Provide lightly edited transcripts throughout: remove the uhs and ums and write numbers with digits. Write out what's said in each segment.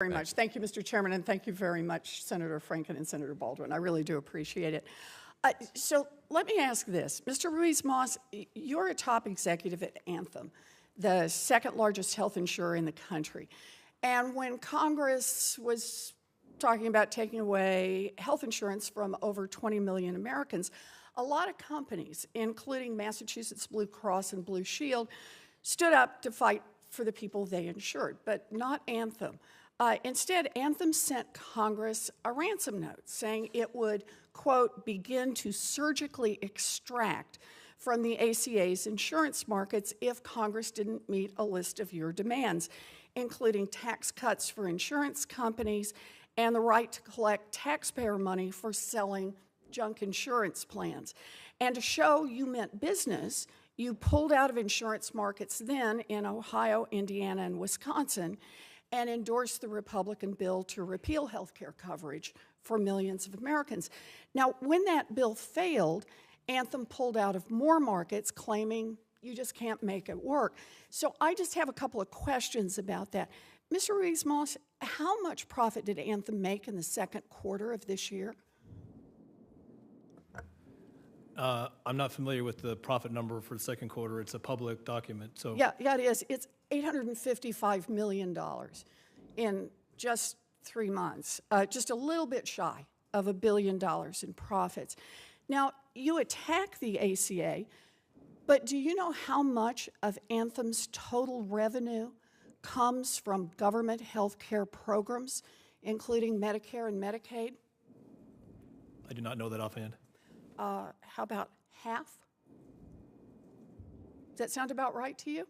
Very much. Thank you, Mr. Chairman, and thank you very much, Senator Franken and Senator Baldwin. I really do appreciate it. So let me ask this. Mr. Ruiz-Moss, you're a top executive at Anthem, the second largest health insurer in the country. And when Congress was talking about taking away health insurance from over 20 million Americans, a lot of companies, including Massachusetts Blue Cross and Blue Shield, stood up to fight for the people they insured, but not Anthem. Instead, Anthem sent Congress a ransom note saying it would, quote, begin to surgically extract from the ACA's insurance markets if Congress didn't meet a list of your demands, including tax cuts for insurance companies and the right to collect taxpayer money for selling junk insurance plans. And to show you meant business, you pulled out of insurance markets then in Ohio, Indiana, and Wisconsin, and endorsed the Republican bill to repeal health care coverage for millions of Americans. Now, when that bill failed, Anthem pulled out of more markets, claiming you just can't make it work. So I just have a couple of questions about that. Mr. Ruiz-Moss, how much profit did Anthem make in the second quarter of this year? I'm not familiar with the profit number for the second quarter. It's a public document. So Yeah, it is. It's $855 million in just 3 months, just a little bit shy of $1 billion in profits. Now, you attack the ACA, but do you know how much of Anthem's total revenue comes from government health care programs, including Medicare and Medicaid? I do not know that offhand. How about half? Does that sound about right to you?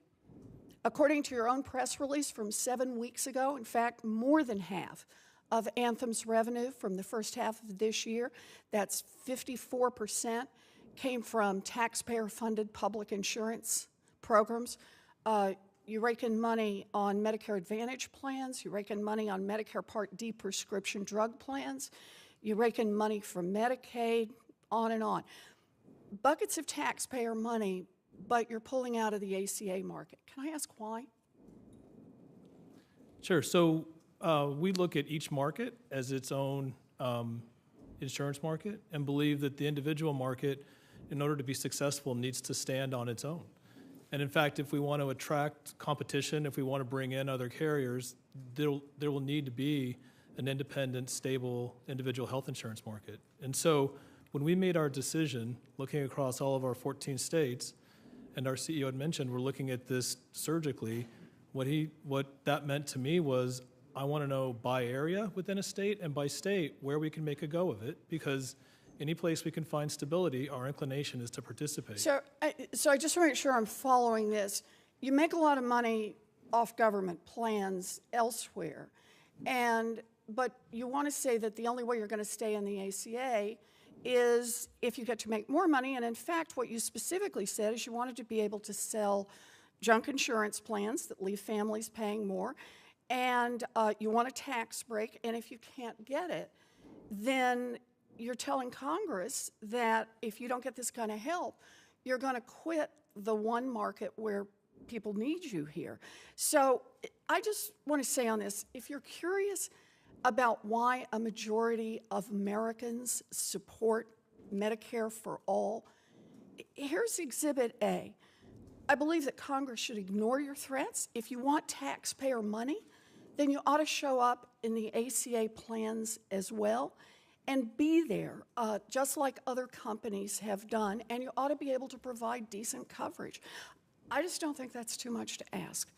According to your own press release from 7 weeks ago, in fact, more than half of Anthem's revenue from the first half of this year, that's 54%, came from taxpayer-funded public insurance programs. You rake in money on Medicare Advantage plans. You rake in money on Medicare Part D prescription drug plans. You rake in money from Medicaid, on and on. Buckets of taxpayer money, but you're pulling out of the ACA market. Can I ask why? Sure. So we look at each market as its own insurance market and believe that the individual market, in order to be successful, needs to stand on its own. And in fact, if we want to attract competition, if we want to bring in other carriers, there will need to be an independent, stable individual health insurance market. And so when we made our decision, looking across all of our 14 states, and our CEO had mentioned we're looking at this surgically, what that meant to me was I want to know by area within a state and by state where we can make a go of it, because any place we can find stability, our inclination is to participate. So I just want to make sure I'm following this. You make a lot of money off government plans elsewhere, but you want to say that the only way you're going to stay in the ACA is if you get to make more money. And in fact, what you specifically said is you wanted to be able to sell junk insurance plans that leave families paying more, and you want a tax break. And if you can't get it, then you're telling Congress that if you don't get this kind of help, you're going to quit the one market where people need you here. So I just want to say on this, if you're curious about why a majority of Americans support Medicare for all, here's Exhibit A. I believe that Congress should ignore your threats. If you want taxpayer money, then you ought to show up in the ACA plans as well and be there, just like other companies have done, and you ought to be able to provide decent coverage. I just don't think that's too much to ask.